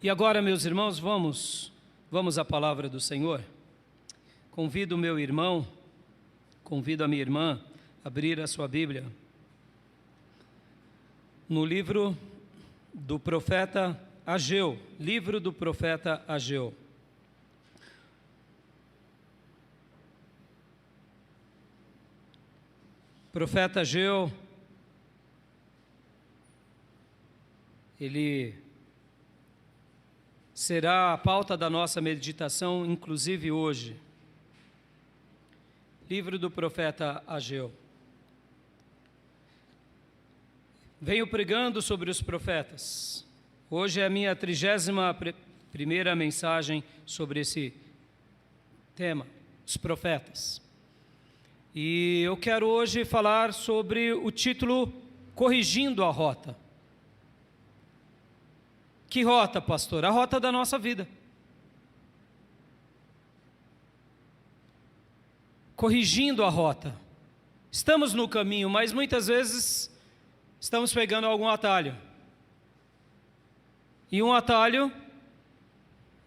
E agora, meus irmãos, vamos à palavra do Senhor. Convido o meu irmão, convido a minha irmã a abrir a sua Bíblia no livro do profeta Ageu, livro do profeta Ageu. Profeta Ageu, ele será a pauta da nossa meditação, inclusive hoje. Livro do profeta Ageu. Venho pregando sobre os profetas. Hoje é a minha 31ª mensagem sobre esse tema, os profetas. E eu quero hoje falar sobre o título Corrigindo a Rota. Que rota, pastor? A rota da nossa vida. Corrigindo a rota. Estamos no caminho, mas muitas vezes estamos pegando algum atalho. E um atalho,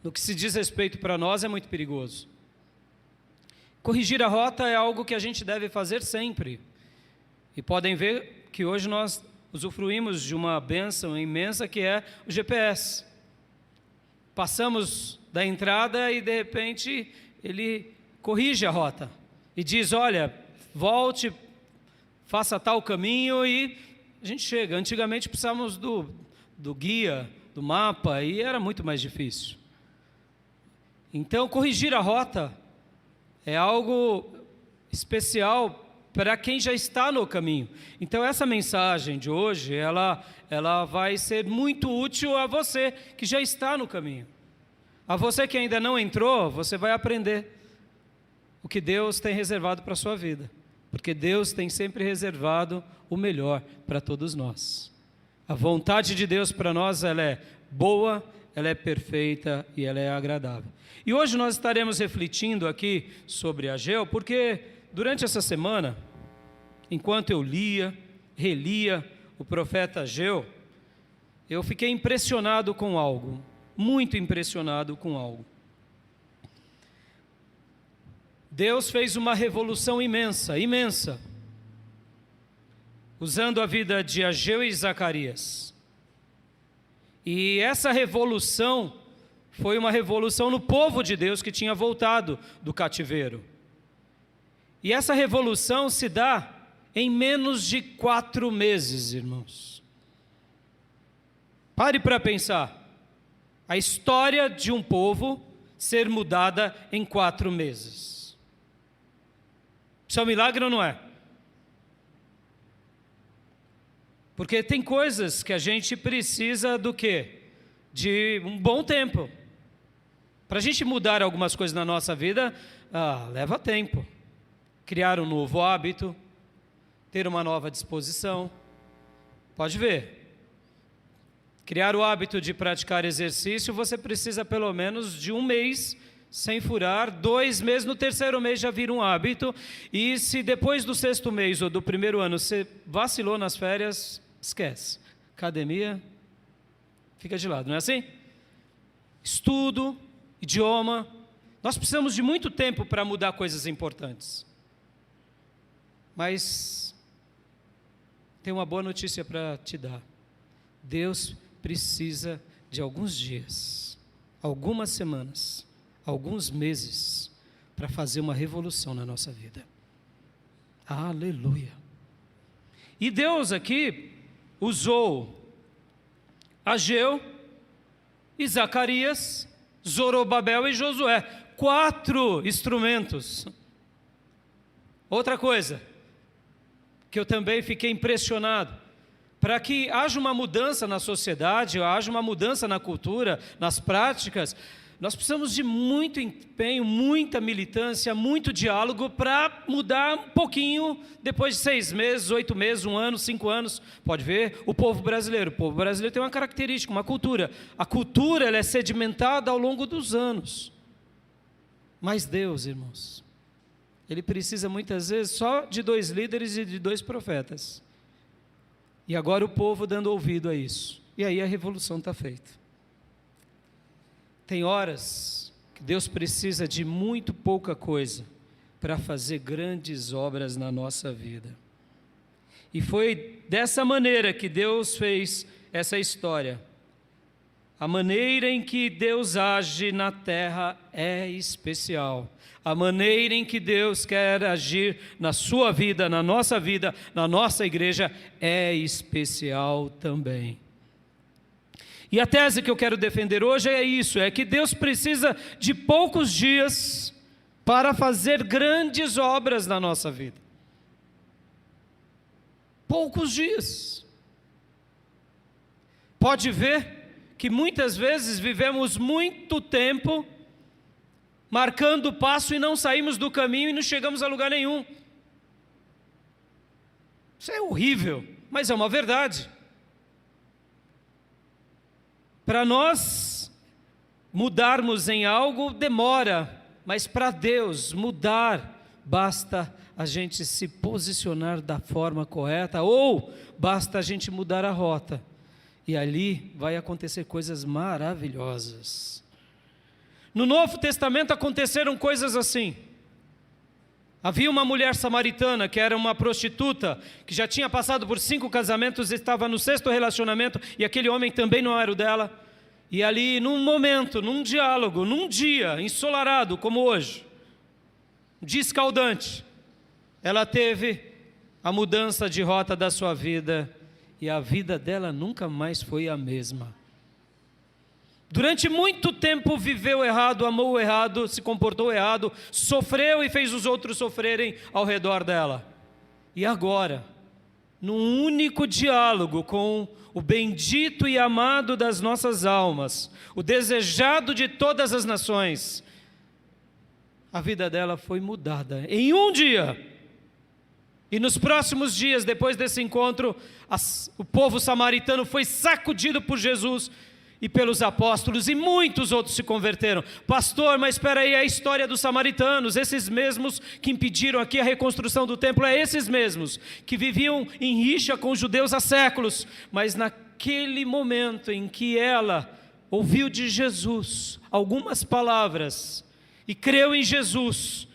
no que se diz respeito para nós, é muito perigoso. Corrigir a rota é algo que a gente deve fazer sempre. E podem ver que hoje nós usufruímos de uma bênção imensa que é o GPS. Passamos da entrada e de repente ele corrige a rota e diz, olha, volte, faça tal caminho e a gente chega. Antigamente precisávamos do guia, do mapa e era muito mais difícil. Então corrigir a rota é algo especial para quem já está no caminho. Então essa mensagem de hoje, ela vai ser muito útil a você que já está no caminho. A você que ainda não entrou, você vai aprender o que Deus tem reservado para a sua vida. Porque Deus tem sempre reservado o melhor para todos nós. A vontade de Deus para nós, ela é boa, ela é perfeita e ela é agradável. E hoje nós estaremos refletindo aqui sobre Ageu, porque durante essa semana, enquanto eu relia o profeta Ageu, eu fiquei impressionado com algo, muito impressionado com algo. Deus fez uma revolução imensa, usando a vida de Ageu e Zacarias. E essa revolução foi uma revolução no povo de Deus que tinha voltado do cativeiro. E essa revolução se dá em menos de 4 meses, irmãos. Pare para pensar. A história de um povo ser mudada em 4 meses. Isso é um milagre ou não é? Porque tem coisas que a gente precisa do quê? De um bom tempo. Para a gente mudar algumas coisas na nossa vida, leva tempo. Criar um novo hábito, ter uma nova disposição. Pode ver. Criar o hábito de praticar exercício, você precisa pelo menos de 1 mês sem furar, 2 meses, no 3º mês já vira um hábito, e se depois do 6º mês ou do 1º ano você vacilou nas férias, esquece. Academia, fica de lado, não é assim? Estudo, idioma, nós precisamos de muito tempo para mudar coisas importantes. Mas tem uma boa notícia para te dar. Deus precisa de alguns dias, algumas semanas, alguns meses para fazer uma revolução na nossa vida. Aleluia. E Deus aqui usou Ageu e Zacarias, Zorobabel e Josué, 4 instrumentos. Outra coisa que eu também fiquei impressionado, para que haja uma mudança na sociedade, haja uma mudança na cultura, nas práticas, nós precisamos de muito empenho, muita militância, muito diálogo para mudar um pouquinho depois de 6 meses, 8 meses, 1 ano, 5 anos. Pode ver o povo brasileiro. O povo brasileiro tem uma característica, uma cultura. A cultura ela é sedimentada ao longo dos anos. Mas Deus, irmãos, Ele precisa muitas vezes só de 2 líderes e de 2 profetas. E agora o povo dando ouvido a isso. E aí a revolução está feita. Tem horas que Deus precisa de muito pouca coisa para fazer grandes obras na nossa vida. E foi dessa maneira que Deus fez essa história. A maneira em que Deus age na terra é especial. A maneira em que Deus quer agir na sua vida, na nossa igreja, é especial também. E a tese que eu quero defender hoje é isso, é que Deus precisa de poucos dias para fazer grandes obras na nossa vida. Poucos dias. Pode ver que muitas vezes vivemos muito tempo marcando o passo e não saímos do caminho e não chegamos a lugar nenhum. Isso é horrível, mas é uma verdade. Para nós mudarmos em algo demora, mas para Deus mudar, basta a gente se posicionar da forma correta, ou basta a gente mudar a rota, e ali vai acontecer coisas maravilhosas. No Novo Testamento aconteceram coisas assim. Havia uma mulher samaritana que era uma prostituta, que já tinha passado por 5 casamentos, estava no 6º relacionamento, e aquele homem também não era o dela. E ali, num momento, num diálogo, num dia ensolarado como hoje, um dia escaldante, ela teve a mudança de rota da sua vida, e a vida dela nunca mais foi a mesma. Durante muito tempo viveu errado, amou errado, se comportou errado, sofreu e fez os outros sofrerem ao redor dela. E agora, num único diálogo com o bendito e amado das nossas almas, o desejado de todas as nações, a vida dela foi mudada em um dia. E nos próximos dias, depois desse encontro, o povo samaritano foi sacudido por Jesus e pelos apóstolos, e muitos outros se converteram. Pastor, mas espera aí, é a história dos samaritanos, esses mesmos que impediram aqui a reconstrução do templo, é esses mesmos que viviam em rixa com os judeus há séculos, mas naquele momento em que ela ouviu de Jesus algumas palavras e creu em Jesus,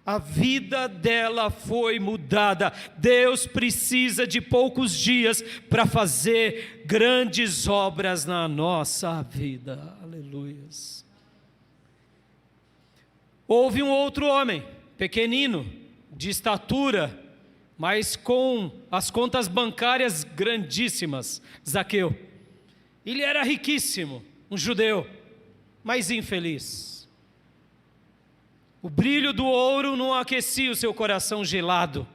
a vida dela foi mudada. Deus precisa de poucos dias para fazer grandes obras na nossa vida. Aleluias. Houve um outro homem, pequenino, de estatura, mas com as contas bancárias grandíssimas, Zaqueu. Ele era riquíssimo, um judeu, mas infeliz. O brilho do ouro não aquecia o seu coração gelado.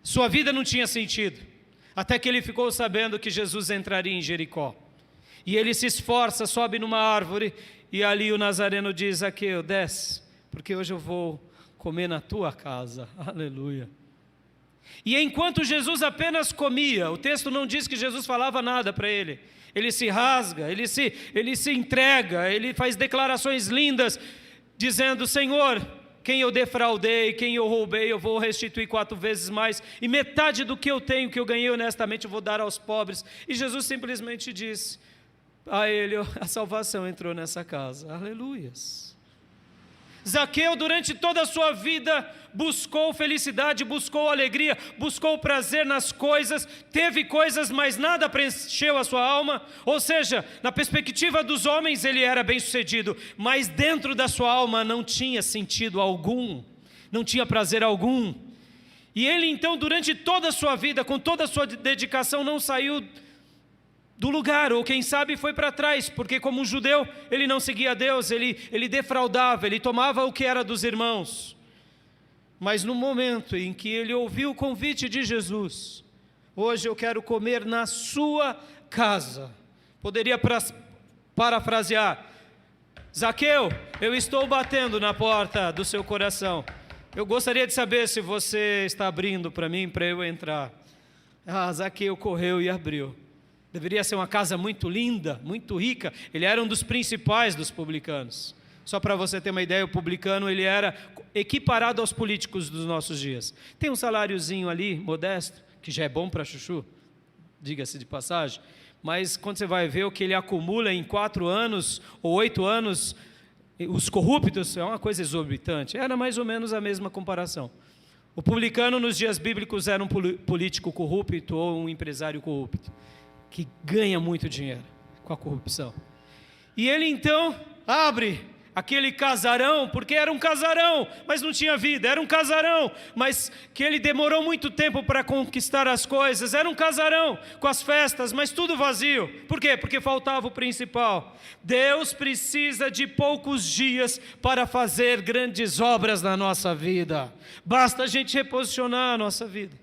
Sua vida não tinha sentido. Até que ele ficou sabendo que Jesus entraria em Jericó. E ele se esforça, sobe numa árvore, e ali o Nazareno diz: Zaqueu, desce, porque hoje eu vou comer na tua casa. Aleluia. E enquanto Jesus apenas comia, o texto não diz que Jesus falava nada para ele. Ele se rasga, ele se entrega, ele faz declarações lindas, dizendo: Senhor, quem eu defraudei, quem eu roubei, eu vou restituir 4 vezes mais, e metade do que eu tenho, que eu ganhei honestamente, eu vou dar aos pobres. E Jesus simplesmente disse a ele: a salvação entrou nessa casa. Aleluias. Zaqueu, durante toda a sua vida, buscou felicidade, buscou alegria, buscou prazer nas coisas, teve coisas, mas nada preencheu a sua alma. Ou seja, na perspectiva dos homens ele era bem-sucedido, mas dentro da sua alma não tinha sentido algum, não tinha prazer algum. E ele então, durante toda a sua vida, com toda a sua dedicação, não saiu do lugar, ou quem sabe foi para trás, porque como um judeu, ele não seguia Deus, ele defraudava, ele tomava o que era dos irmãos. Mas no momento em que ele ouviu o convite de Jesus: hoje eu quero comer na sua casa, poderia parafrasear: Zaqueu, eu estou batendo na porta do seu coração, eu gostaria de saber se você está abrindo para mim, para eu entrar. Zaqueu correu e abriu. Deveria ser uma casa muito linda, muito rica. Ele era um dos principais dos publicanos. Só para você ter uma ideia, o publicano ele era equiparado aos políticos dos nossos dias. Tem um saláriozinho ali, modesto, que já é bom para chuchu, diga-se de passagem, mas quando você vai ver o que ele acumula em 4 anos ou 8 anos, os corruptos, é uma coisa exorbitante. Era mais ou menos a mesma comparação. O publicano nos dias bíblicos era um político corrupto ou um empresário corrupto, que ganha muito dinheiro com a corrupção. E ele então abre aquele casarão, porque era um casarão, mas não tinha vida, era um casarão, mas que ele demorou muito tempo para conquistar as coisas, era um casarão com as festas, mas tudo vazio. Por quê? Porque faltava o principal. Deus precisa de poucos dias para fazer grandes obras na nossa vida, basta a gente reposicionar a nossa vida.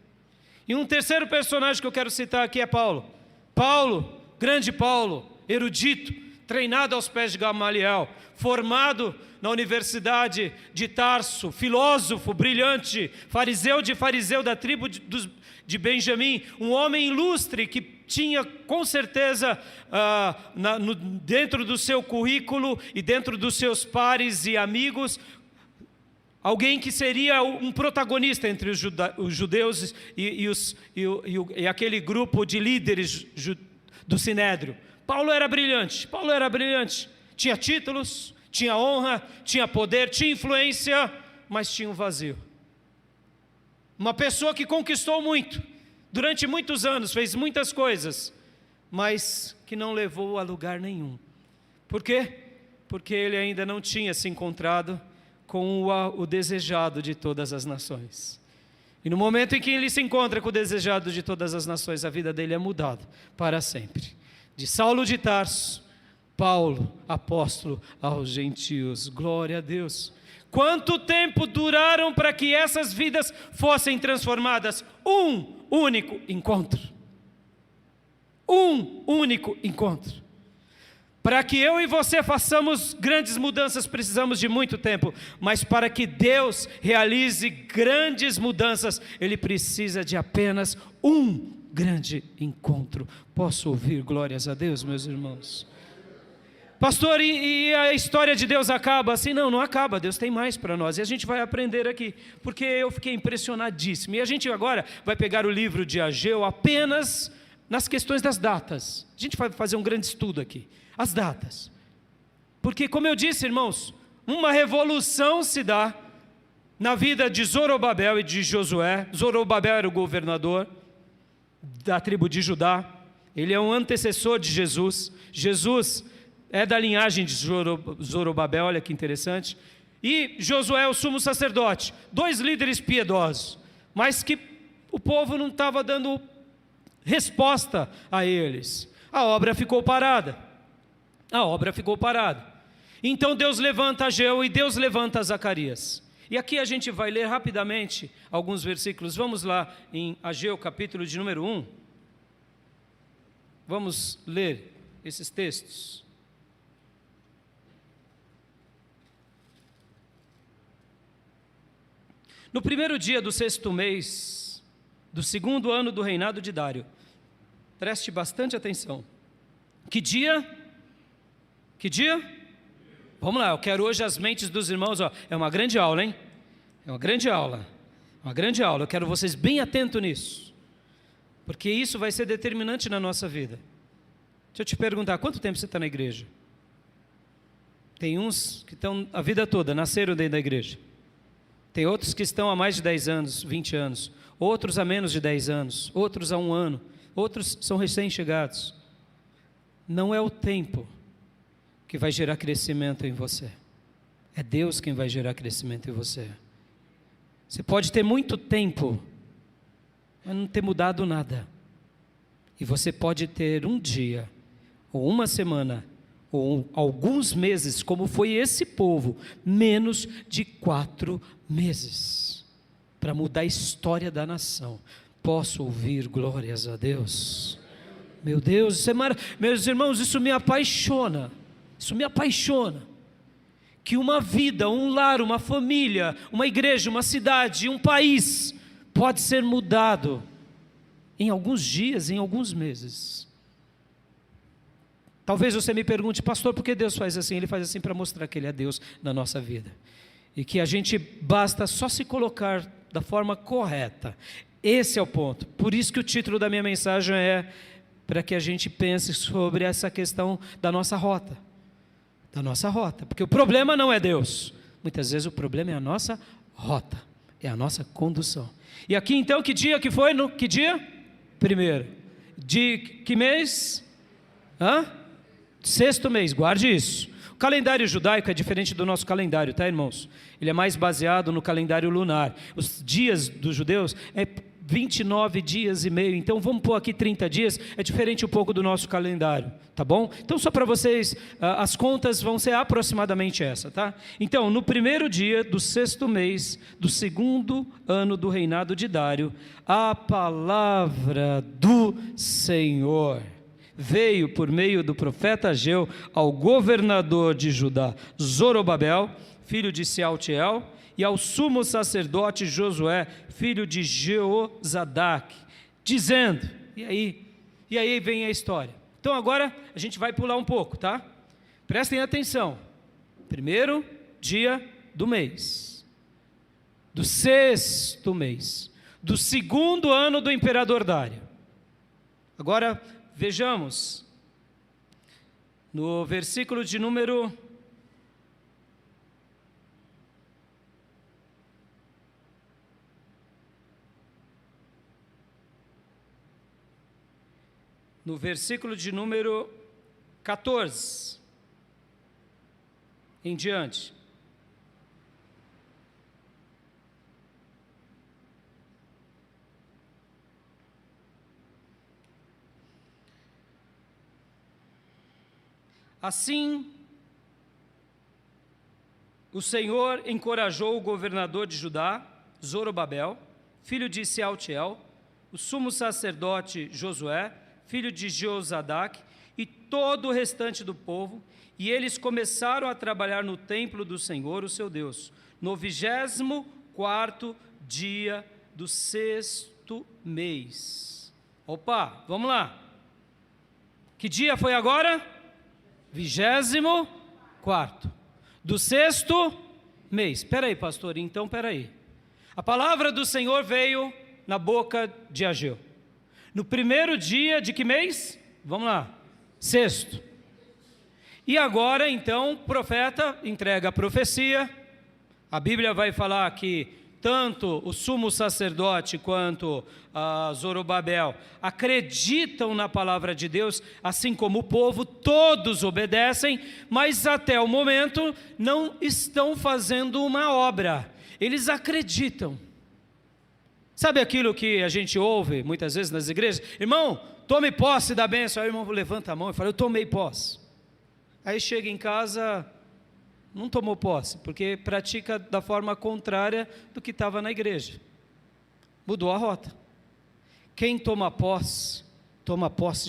E um terceiro personagem que eu quero citar aqui é Paulo. Paulo, grande Paulo, erudito, treinado aos pés de Gamaliel, formado na Universidade de Tarso, filósofo brilhante, fariseu da tribo de Benjamim, um homem ilustre que tinha com certeza dentro do seu currículo e dentro dos seus pares e amigos, alguém que seria um protagonista entre os judeus e aquele grupo de líderes do Sinédrio. Paulo era brilhante, tinha títulos, tinha honra, tinha poder, tinha influência, mas tinha um vazio. Uma pessoa que conquistou muito, durante muitos anos, fez muitas coisas, mas que não levou a lugar nenhum. Por quê? Porque ele ainda não tinha se encontrado com o desejado de todas as nações. E no momento em que ele se encontra com o desejado de todas as nações, a vida dele é mudada para sempre. De Saulo de Tarso, Paulo, apóstolo aos gentios. Glória a Deus. Quanto tempo duraram para que essas vidas fossem transformadas? Um único encontro. Um único encontro. Para que eu e você façamos grandes mudanças, precisamos de muito tempo. Mas para que Deus realize grandes mudanças, Ele precisa de apenas um grande encontro. Posso ouvir glórias a Deus, meus irmãos? Pastor, e a história de Deus acaba assim? Não, não acaba, Deus tem mais para nós, e a gente vai aprender aqui, porque eu fiquei impressionadíssimo, e a gente agora vai pegar o livro de Ageu apenas nas questões das datas. A gente vai fazer um grande estudo aqui, as datas, porque como eu disse, irmãos, uma revolução se dá na vida de Zorobabel e de Josué. Zorobabel era o governador da tribo de Judá, ele é um antecessor de Jesus. Jesus é da linhagem de Zorobabel, olha que interessante. E Josué, o sumo sacerdote, 2 líderes piedosos, mas que o povo não estava dando resposta a eles. A obra ficou parada. Então Deus levanta Ageu e Deus levanta Zacarias. E aqui a gente vai ler rapidamente alguns versículos. Vamos lá em Ageu, capítulo de número 1. Vamos ler esses textos. No primeiro dia do 6º mês, do 2º ano do reinado de Dário, preste bastante atenção. Que dia? Vamos lá, eu quero hoje as mentes dos irmãos, é uma grande aula, hein? É uma grande aula, eu quero vocês bem atentos nisso, porque isso vai ser determinante na nossa vida. Deixa eu te perguntar, quanto tempo você está na igreja? Tem uns que estão a vida toda, nasceram dentro da igreja. Tem outros que estão há mais de 10 anos, 20 anos, outros há menos de 10 anos, outros há 1 ano, outros são recém-chegados. Não é o tempo que vai gerar crescimento em você, é Deus quem vai gerar crescimento em você. Você pode ter muito tempo, mas não ter mudado nada, e você pode ter um dia, ou uma semana, ou alguns meses, como foi esse povo, menos de 4 meses, para mudar a história da nação. Posso ouvir glórias a Deus? Meu Deus, isso é meus irmãos, isso me apaixona, que uma vida, um lar, uma família, uma igreja, uma cidade, um país, pode ser mudado em alguns dias, em alguns meses. Talvez você me pergunte, pastor, por que Deus faz assim? Ele faz assim para mostrar que Ele é Deus na nossa vida, e que a gente basta só se colocar da forma correta. Esse é o ponto. Por isso que o título da minha mensagem é para que a gente pense sobre essa questão da nossa rota. Porque o problema não é Deus. Muitas vezes o problema é a nossa rota, é a nossa condução. E aqui então, que dia que foi? Que dia? Primeiro. De que mês? Sexto mês, guarde isso. O calendário judaico é diferente do nosso calendário, tá, irmãos? Ele é mais baseado no calendário lunar. Os dias dos judeus é 29 dias e meio, então vamos pôr aqui 30 dias, é diferente um pouco do nosso calendário, tá bom? Então só para vocês, as contas vão ser aproximadamente essa, tá? Então, no primeiro dia do sexto mês, do segundo ano do reinado de Dário, a palavra do Senhor veio por meio do profeta Ageu ao governador de Judá, Zorobabel, filho de Sealtiel, e ao sumo sacerdote Josué, filho de Jeozadaque, dizendo, e aí vem a história. Então agora a gente vai pular um pouco, tá? Prestem atenção. Primeiro dia do mês, do sexto mês, do segundo ano do imperador Dário. Agora vejamos, no versículo de número 14 em diante. Assim, o Senhor encorajou o governador de Judá, Zorobabel, filho de Sealtiel, o sumo sacerdote Josué, filho de Jeozadaque, e todo o restante do povo, e eles começaram a trabalhar no templo do Senhor, o seu Deus, no 24º dia do sexto mês. Opa, vamos lá. Que dia foi agora? 24º do sexto mês. Espera aí, pastor, então espera aí. A palavra do Senhor veio na boca de Ageu. No primeiro dia de que mês? Vamos lá, sexto. E agora, então, o profeta entrega a profecia. A Bíblia vai falar que tanto o sumo sacerdote quanto Zorobabel acreditam na palavra de Deus, assim como o povo, todos obedecem, mas até o momento não estão fazendo uma obra. Eles acreditam. Sabe aquilo que a gente ouve muitas vezes nas igrejas? Irmão, tome posse da bênção. Aí o irmão levanta a mão e fala, eu tomei posse. Aí chega em casa, não tomou posse, porque pratica da forma contrária do que estava na igreja. Mudou a rota. Quem toma posse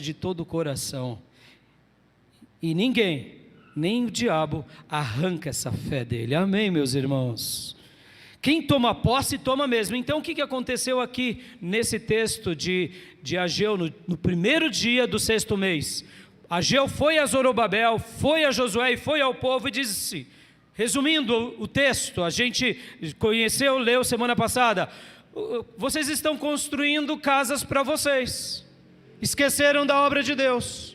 de todo o coração. E ninguém, nem o diabo, arranca essa fé dele. Amém, meus irmãos? Quem toma posse, toma mesmo. Então, o que aconteceu aqui nesse texto de Ageu, no primeiro dia do sexto mês? Ageu foi a Zorobabel, foi a Josué e foi ao povo e disse, resumindo o texto, a gente conheceu, leu semana passada, vocês estão construindo casas para vocês, esqueceram da obra de Deus.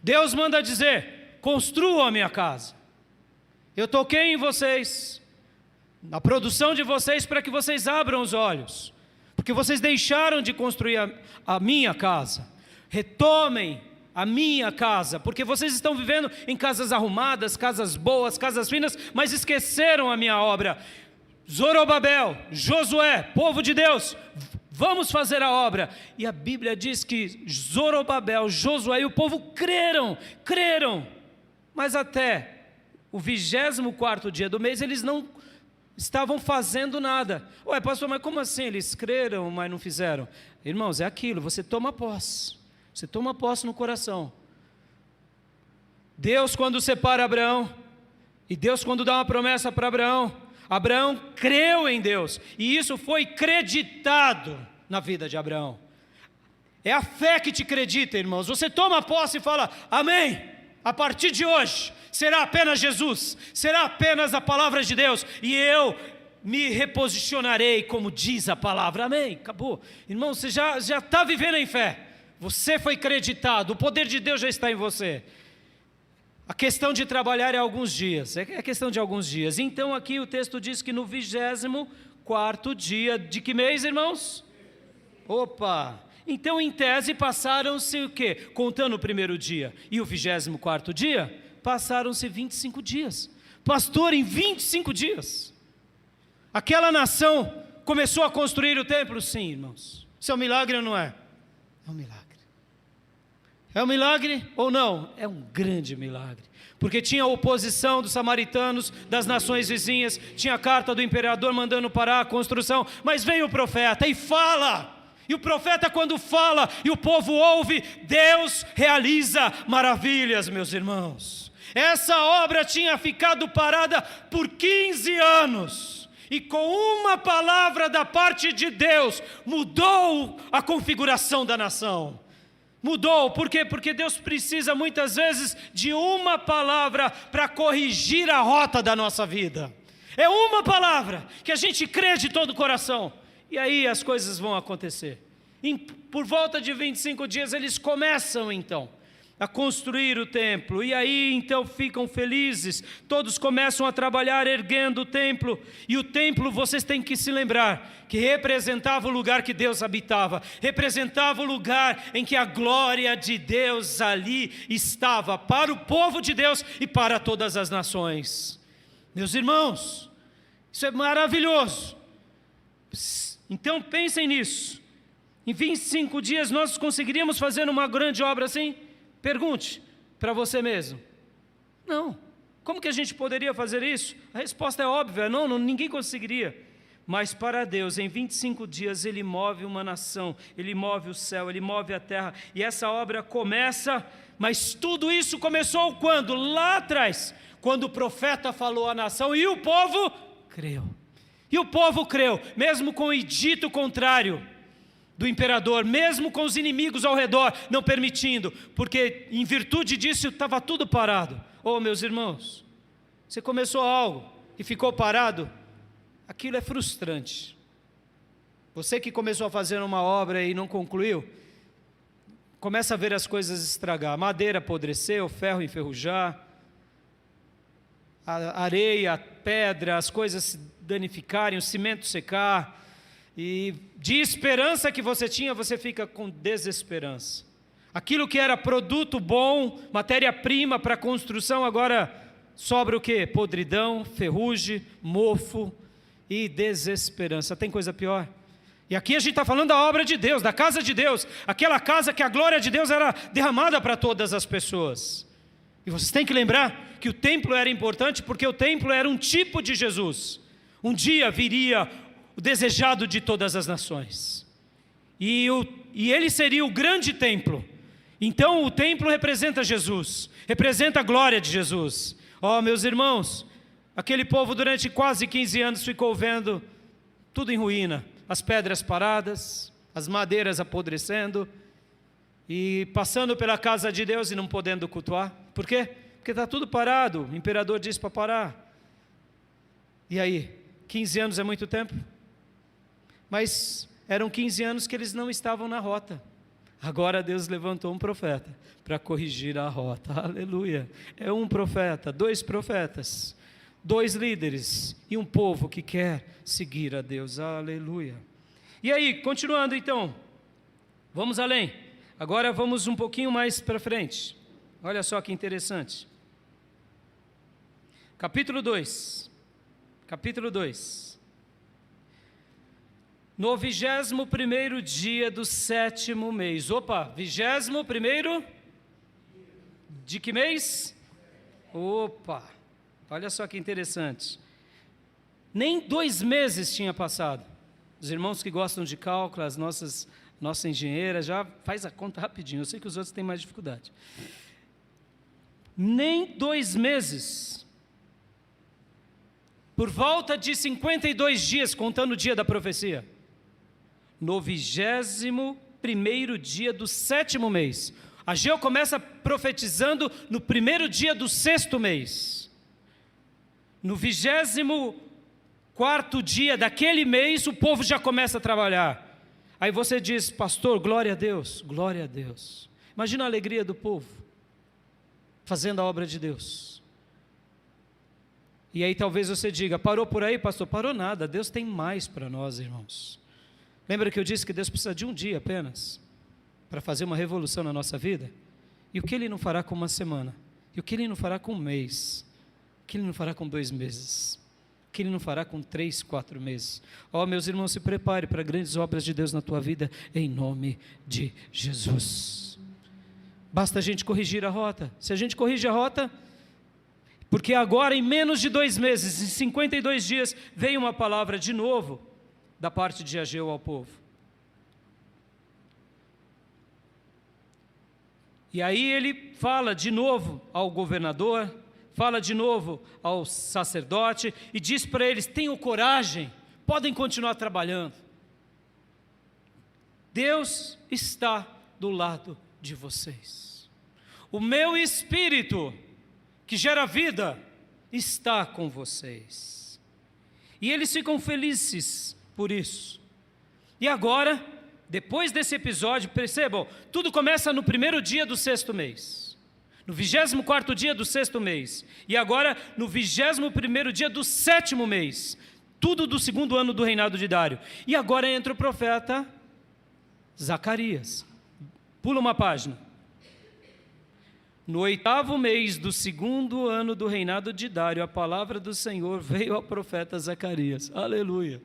Deus manda dizer, construam a minha casa. Eu toquei em vocês, na produção de vocês, para que vocês abram os olhos, porque vocês deixaram de construir a minha casa. Retomem a minha casa, porque vocês estão vivendo em casas arrumadas, casas boas, casas finas, mas esqueceram a minha obra. Zorobabel, Josué, povo de Deus, vamos fazer a obra. E a Bíblia diz que Zorobabel, Josué e o povo creram, mas até o 24º dia do mês eles não estavam fazendo nada. Ué, pastor, mas como assim? Eles creram, mas não fizeram? Irmãos, é aquilo, você toma posse no coração. Deus, quando separa Abraão, e Deus quando dá uma promessa para Abraão, Abraão creu em Deus, e isso foi creditado na vida de Abraão. É a fé que te acredita, irmãos. Você toma posse e fala, amém, a partir de hoje será apenas Jesus, será apenas a palavra de Deus, e eu me reposicionarei como diz a palavra, amém, acabou. Irmão, você já está vivendo em fé, Você foi creditado, o poder de Deus já está em você. A questão de trabalhar é alguns dias, é questão de alguns dias. Então aqui o texto diz que no 24º dia de que mês, irmãos? Opa! Então em tese passaram-se o quê? Contando o primeiro dia e o 24º dia, passaram-se 25 dias. Pastor, em 25 dias, aquela nação começou a construir o templo? Sim, irmãos. Isso é um milagre ou não é? É um milagre. É um milagre ou não? É um grande milagre. Porque tinha oposição dos samaritanos, das nações vizinhas, tinha a carta do imperador mandando parar a construção, mas vem o profeta e fala. E o profeta, quando fala e o povo ouve, Deus realiza maravilhas, meus irmãos. Essa obra tinha ficado parada por 15 anos. E com uma palavra da parte de Deus, mudou a configuração da nação. Mudou, por quê? Porque Deus precisa muitas vezes de uma palavra para corrigir a rota da nossa vida. É uma palavra que a gente crê de todo o coração. E aí as coisas vão acontecer. Por volta de 25 dias eles começam então a construir o templo, e aí então ficam felizes, todos começam a trabalhar erguendo o templo, e o templo, vocês têm que se lembrar, que representava o lugar que Deus habitava, representava o lugar em que a glória de Deus ali estava, para o povo de Deus e para todas as nações. Meus irmãos, isso é maravilhoso. Então pensem nisso, em 25 dias nós conseguiríamos fazer uma grande obra assim? Pergunte para você mesmo. Não. Como que a gente poderia fazer isso? A resposta é óbvia, não, ninguém conseguiria. Mas para Deus, em 25 dias, Ele move uma nação, Ele move o céu, Ele move a terra, e essa obra começa, mas tudo isso começou quando? Lá atrás, quando o profeta falou à nação, e o povo creu. E o povo creu, mesmo com o edito contrário do imperador, mesmo com os inimigos ao redor, não permitindo, porque em virtude disso estava tudo parado. Oh, meus irmãos, você começou algo e ficou parado, aquilo é frustrante. Você que começou a fazer uma obra e não concluiu, começa a ver as coisas estragar, a madeira apodrecer, o ferro enferrujar, a areia, a pedra, as coisas se danificarem, o cimento secar, e de esperança que você tinha, você fica com desesperança. Aquilo que era produto bom, matéria-prima para construção, agora sobra o quê? Podridão, ferrugem, mofo e desesperança. Tem coisa pior? E aqui a gente está falando da obra de Deus, da casa de Deus, aquela casa que a glória de Deus era derramada para todas as pessoas. E vocês têm que lembrar que o templo era importante, porque o templo era um tipo de Jesus. Um dia viria o desejado de todas as nações, e ele seria o grande templo. Então o templo representa Jesus, representa a glória de Jesus. Oh, meus irmãos, aquele povo durante quase 15 anos ficou vendo tudo em ruína, as pedras paradas, as madeiras apodrecendo, e passando pela casa de Deus e não podendo cultuar. Por quê? Porque está tudo parado, o imperador disse para parar. E aí, 15 anos é muito tempo? Mas eram 15 anos que eles não estavam na rota. Agora Deus levantou um profeta para corrigir a rota. Aleluia. É um profeta, 2 profetas, 2 líderes e um povo que quer seguir a Deus. Aleluia. E aí, continuando então, vamos além. Agora vamos um pouquinho mais para frente. Olha só que interessante. Capítulo 2. Capítulo 2. No 21º dia do 7º mês. Opa, 21º? De que mês? Opa, olha só que interessante. Nem 2 meses tinha passado. Os irmãos que gostam de cálculo, nossa engenheira, já faz a conta rapidinho. Eu sei que os outros têm mais dificuldade. Nem 2 meses. Por volta de 52 dias, contando o dia da profecia. No 21º dia do 7º mês. Ageu começa profetizando no 1º dia do 6º mês. No 24º dia daquele mês, o povo já começa a trabalhar. Aí você diz, pastor, glória a Deus, glória a Deus. Imagina a alegria do povo, fazendo a obra de Deus. E aí talvez você diga, parou por aí, pastor? Parou nada, Deus tem mais para nós, irmãos. Lembra que eu disse que Deus precisa de um dia apenas, para fazer uma revolução na nossa vida? E o que Ele não fará com uma semana? E o que Ele não fará com um mês? O que Ele não fará com 2 meses? O que Ele não fará com 3, 4 meses? Meus irmãos, se prepare para grandes obras de Deus na tua vida, em nome de Jesus. Basta a gente corrigir a rota. Se a gente corrige a rota, porque agora em menos de 2 meses, em 52 dias, veio uma palavra de novo, da parte de Ageu ao povo. E aí ele fala de novo ao governador, fala de novo ao sacerdote e diz para eles, tenham coragem, podem continuar trabalhando. Deus está do lado de vocês. O meu espírito, que gera vida, está com vocês. E eles ficam felizes por isso. E agora, depois desse episódio, percebam, tudo começa no 1º dia do 6º mês. No 24º dia do 6º mês, e agora no 21º dia do 7º mês, tudo do 2º ano do reinado de Dário. E agora entra o profeta Zacarias. Pula uma página. No 8º mês do 2º ano do reinado de Dário, a palavra do Senhor veio ao profeta Zacarias. Aleluia.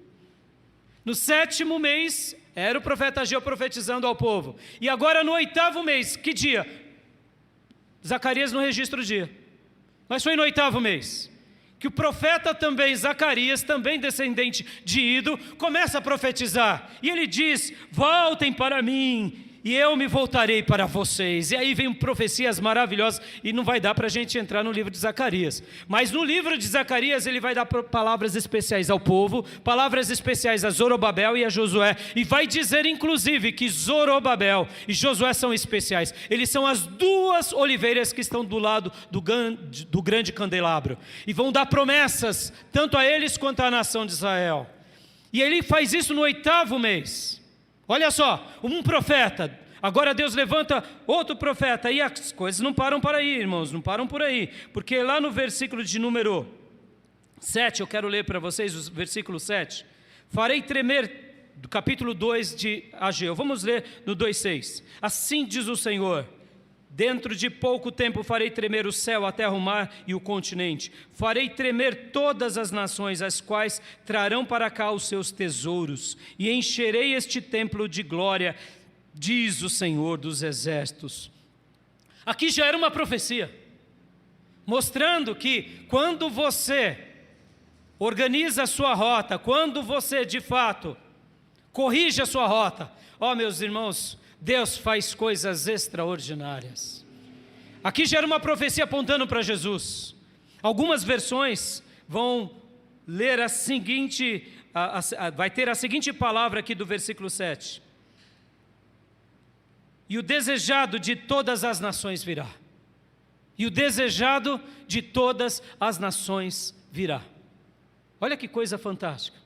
No 7º mês, era o profeta Ageu profetizando ao povo. E agora no 8º mês, que dia? Zacarias não registra o dia, mas foi no 8º mês, que o profeta também, Zacarias, também descendente de Ido, começa a profetizar, e ele diz, voltem para mim, e eu me voltarei para vocês. E aí vem profecias maravilhosas, e não vai dar para a gente entrar no livro de Zacarias, mas no livro de Zacarias ele vai dar palavras especiais ao povo, palavras especiais a Zorobabel e a Josué, e vai dizer inclusive que Zorobabel e Josué são especiais, eles são as 2 oliveiras que estão do lado do grande candelabro, e vão dar promessas, tanto a eles quanto à nação de Israel. E ele faz isso no 8º mês. Olha só, um profeta, agora Deus levanta outro profeta, e as coisas não param por aí, irmãos, não param por aí, porque lá no versículo de número 7, eu quero ler para vocês o versículo 7, farei tremer, do capítulo 2 de Ageu, vamos ler no 2,6, assim diz o Senhor, dentro de pouco tempo farei tremer o céu, a terra, o mar e o continente. Farei tremer todas as nações, as quais trarão para cá os seus tesouros. E encherei este templo de glória, diz o Senhor dos exércitos. Aqui já era uma profecia, mostrando que quando você organiza a sua rota, quando você de fato corrige a sua rota, meus irmãos, Deus faz coisas extraordinárias. Aqui já era uma profecia apontando para Jesus. Algumas versões vão ler a seguinte, vai ter a seguinte palavra aqui do versículo 7. E o desejado de todas as nações virá. E o desejado de todas as nações virá. Olha que coisa fantástica.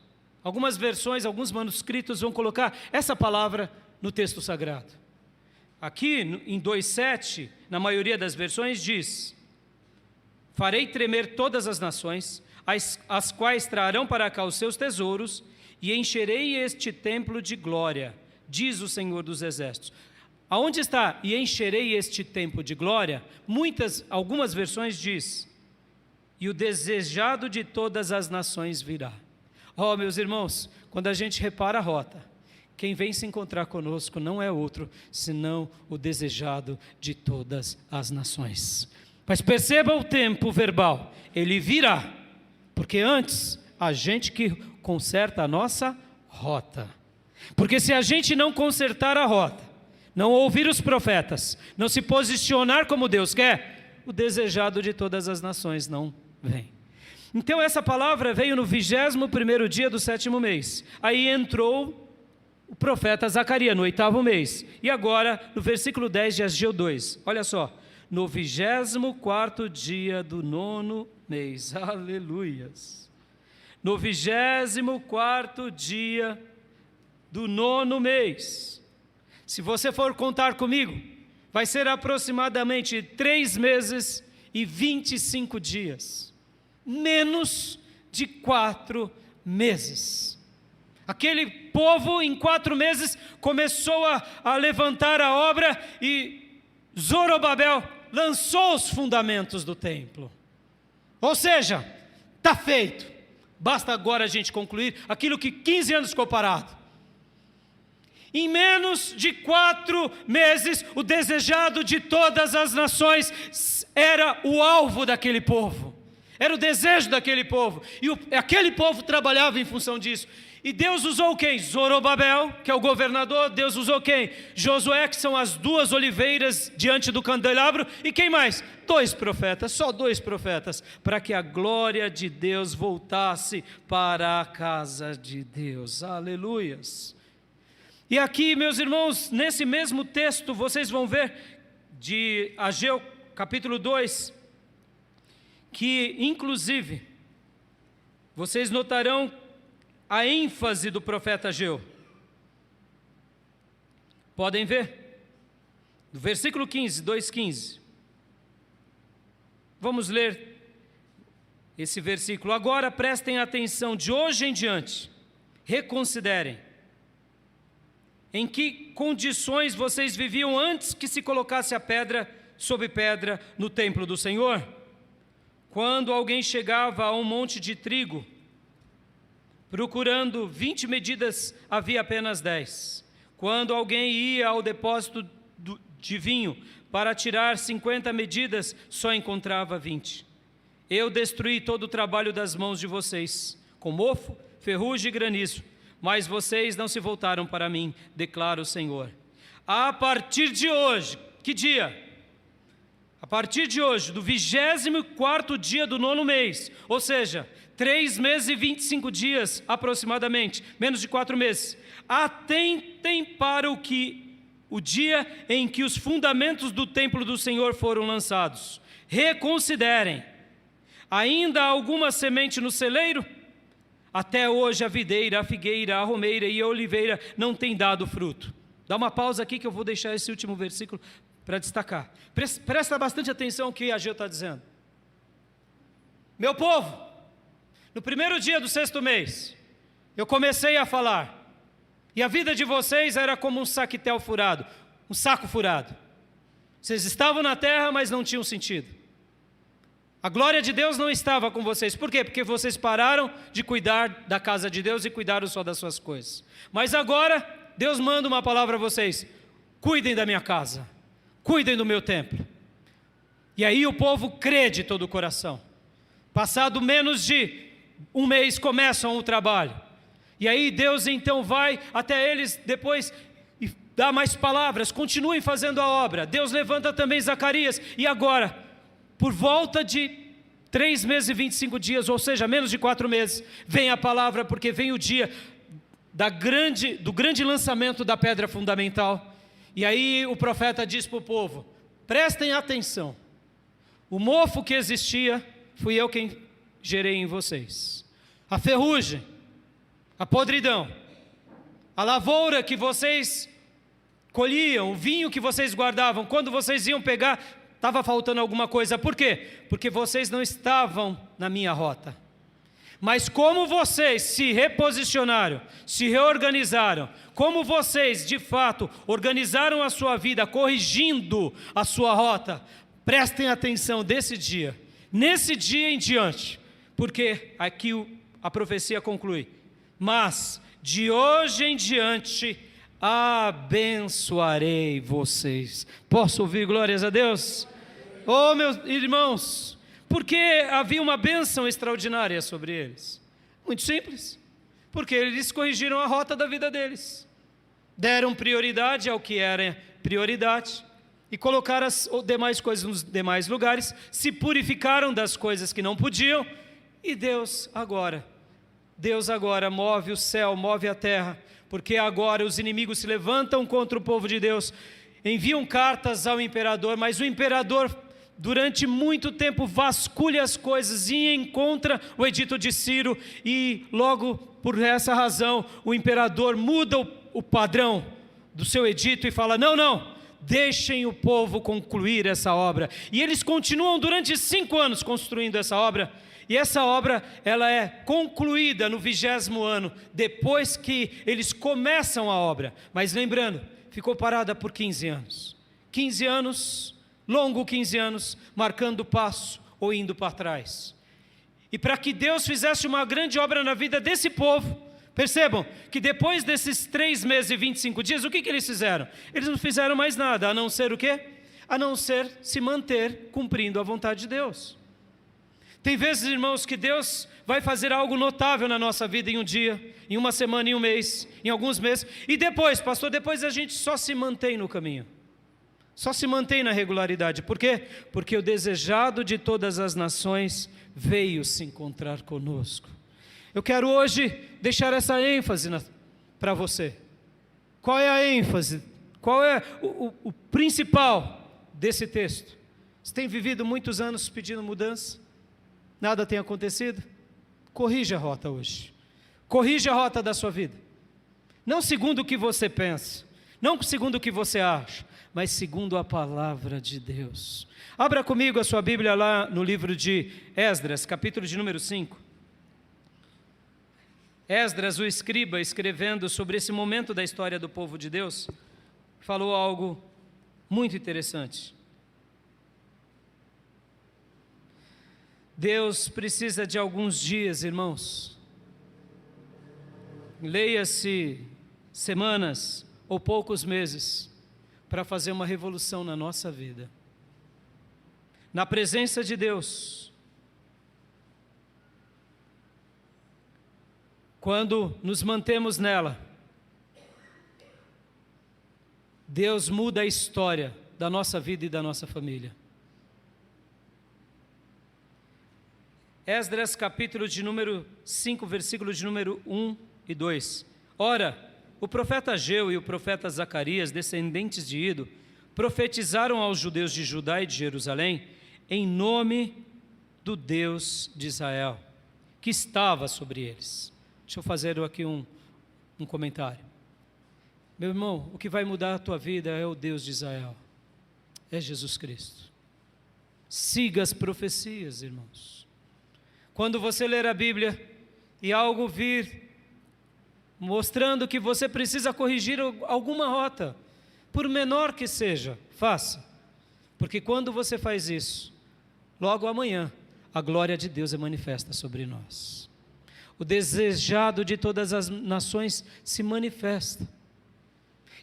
Algumas versões, alguns manuscritos vão colocar essa palavra no texto sagrado. Aqui em 2,7, na maioria das versões diz, farei tremer todas as nações, as quais trarão para cá os seus tesouros, e encherei este templo de glória, diz o Senhor dos exércitos. Aonde está, e encherei este templo de glória, algumas versões diz, e o desejado de todas as nações virá. Meus irmãos, quando a gente repara a rota, quem vem se encontrar conosco não é outro, senão o desejado de todas as nações. Mas perceba o tempo verbal, ele virá, porque antes a gente que conserta a nossa rota. Porque se a gente não consertar a rota, não ouvir os profetas, não se posicionar como Deus quer, o desejado de todas as nações não vem. Então essa palavra veio no 21º dia do 7º mês, aí entrou o profeta Zacarias, no 8º mês. E agora, no versículo 10 de Ageu 2, olha só. No 24º dia do 9º mês. Aleluias. No 24º dia do 9º mês. Se você for contar comigo, vai ser aproximadamente 3 meses e 25 dias. Menos de 4 meses. Aquele povo em 4 meses começou a levantar a obra e Zorobabel lançou os fundamentos do templo. Ou seja, está feito. Basta agora a gente concluir aquilo que 15 anos ficou parado. Em menos de 4 meses, o desejado de todas as nações era o alvo daquele povo. Era o desejo daquele povo. E aquele povo trabalhava em função disso. E Deus usou quem? Zorobabel, que é o governador. Deus usou quem? Josué, que são as 2 oliveiras diante do candelabro. E quem mais? 2 profetas, só 2 profetas, para que a glória de Deus voltasse para a casa de Deus. Aleluias. E aqui, meus irmãos, nesse mesmo texto, vocês vão ver de Ageu, capítulo 2, que inclusive, vocês notarão a ênfase do profeta Ageu. Podem ver? Do versículo 15, 2:15. Vamos ler esse versículo. Agora prestem atenção, de hoje em diante, reconsiderem em que condições vocês viviam antes que se colocasse a pedra sobre pedra no templo do Senhor. Quando alguém chegava a um monte de trigo, procurando 20 medidas, havia apenas 10. Quando alguém ia ao depósito de vinho para tirar 50 medidas, só encontrava 20. Eu destruí todo o trabalho das mãos de vocês, com mofo, ferrugem e granizo, mas vocês não se voltaram para mim, declara o Senhor. A partir de hoje, que dia? A partir de hoje, do 24º dia do 9º mês, ou seja, 3 meses e 25 dias aproximadamente, menos de 4 meses, atentem para o dia em que os fundamentos do templo do Senhor foram lançados. Reconsiderem. Ainda há alguma semente no celeiro? Até hoje a videira, a figueira, a romeira e a oliveira não têm dado fruto. Dá uma pausa aqui que eu vou deixar esse último versículo para destacar. Presta bastante atenção ao que Ageu está dizendo. Meu povo, no primeiro dia do 6º mês, eu comecei a falar, e a vida de vocês era como um saquetel furado, um saco furado. Vocês estavam na terra, mas não tinham sentido. A glória de Deus não estava com vocês. Por quê? Porque vocês pararam de cuidar da casa de Deus e cuidaram só das suas coisas. Mas agora, Deus manda uma palavra a vocês: cuidem da minha casa, cuidem do meu templo. E aí o povo crê de todo o coração. Passado menos de 1 mês, começam o trabalho. E aí Deus então vai até eles depois e dá mais palavras, continuem fazendo a obra. Deus levanta também Zacarias. E agora, por volta de 3 meses e 25 dias, ou seja, menos de 4 meses, vem a palavra, porque vem o dia do grande lançamento da pedra fundamental. E aí o profeta diz para o povo: prestem atenção, o mofo que existia, fui eu quem gerei em vocês. A ferrugem, a podridão, a lavoura que vocês colhiam, o vinho que vocês guardavam, quando vocês iam pegar, estava faltando alguma coisa. Por quê? Porque vocês não estavam na minha rota. Mas como vocês se reposicionaram, se reorganizaram, como vocês de fato organizaram a sua vida, corrigindo a sua rota, prestem atenção desse dia, nesse dia em diante, porque aqui a profecia conclui: mas de hoje em diante abençoarei vocês. Posso ouvir glórias a Deus? Oh, meus irmãos, porque havia uma bênção extraordinária sobre eles. Muito simples, porque eles corrigiram a rota da vida deles, deram prioridade ao que era prioridade e colocaram as demais coisas nos demais lugares, se purificaram das coisas que não podiam. E Deus agora move o céu, move a terra, porque agora os inimigos se levantam contra o povo de Deus, enviam cartas ao imperador, mas o imperador durante muito tempo vasculha as coisas e encontra o edito de Ciro, e logo por essa razão o imperador muda o padrão do seu edito e fala: não, deixem o povo concluir essa obra. E eles continuam durante 5 anos construindo essa obra. E essa obra, ela é concluída no 20º ano, depois que eles começam a obra. Mas lembrando, ficou parada por 15 anos. 15 anos, longo 15 anos, marcando o passo ou indo para trás. E para que Deus fizesse uma grande obra na vida desse povo, percebam que depois desses 3 meses e 25 dias, o que eles fizeram? Eles não fizeram mais nada, a não ser o quê? A não ser se manter cumprindo a vontade de Deus. Tem vezes, irmãos, que Deus vai fazer algo notável na nossa vida em um dia, em uma semana, em um mês, em alguns meses. E depois, pastor, depois a gente só se mantém no caminho. Só se mantém na regularidade. Por quê? Porque o desejado de todas as nações veio se encontrar conosco. Eu quero hoje deixar essa ênfase para você. Qual é a ênfase? Qual é o principal desse texto? Você tem vivido muitos anos pedindo mudança? Nada tem acontecido? Corrija a rota hoje. Corrija a rota da sua vida. Não segundo o que você pensa, não segundo o que você acha, mas segundo a palavra de Deus. Abra comigo a sua Bíblia lá no livro de Esdras, capítulo de número 5. Esdras, o escriba, escrevendo sobre esse momento da história do povo de Deus, falou algo muito interessante. Deus precisa de alguns dias, irmãos. Leia-se semanas ou poucos meses para fazer uma revolução na nossa vida. Na presença de Deus. Quando nos mantemos nela, Deus muda a história da nossa vida e da nossa família. Esdras, capítulo de número 5, versículos de número 1 e 2. Ora, o profeta Ageu e o profeta Zacarias, descendentes de Ido, profetizaram aos judeus de Judá e de Jerusalém, em nome do Deus de Israel, que estava sobre eles. Deixa eu fazer aqui um comentário. Meu irmão, o que vai mudar a tua vida é o Deus de Israel, é Jesus Cristo. Siga as profecias, irmãos. Quando você ler a Bíblia e algo vir mostrando que você precisa corrigir alguma rota, por menor que seja, faça. Porque quando você faz isso, logo amanhã, a glória de Deus é manifesta sobre nós. O desejado de todas as nações se manifesta.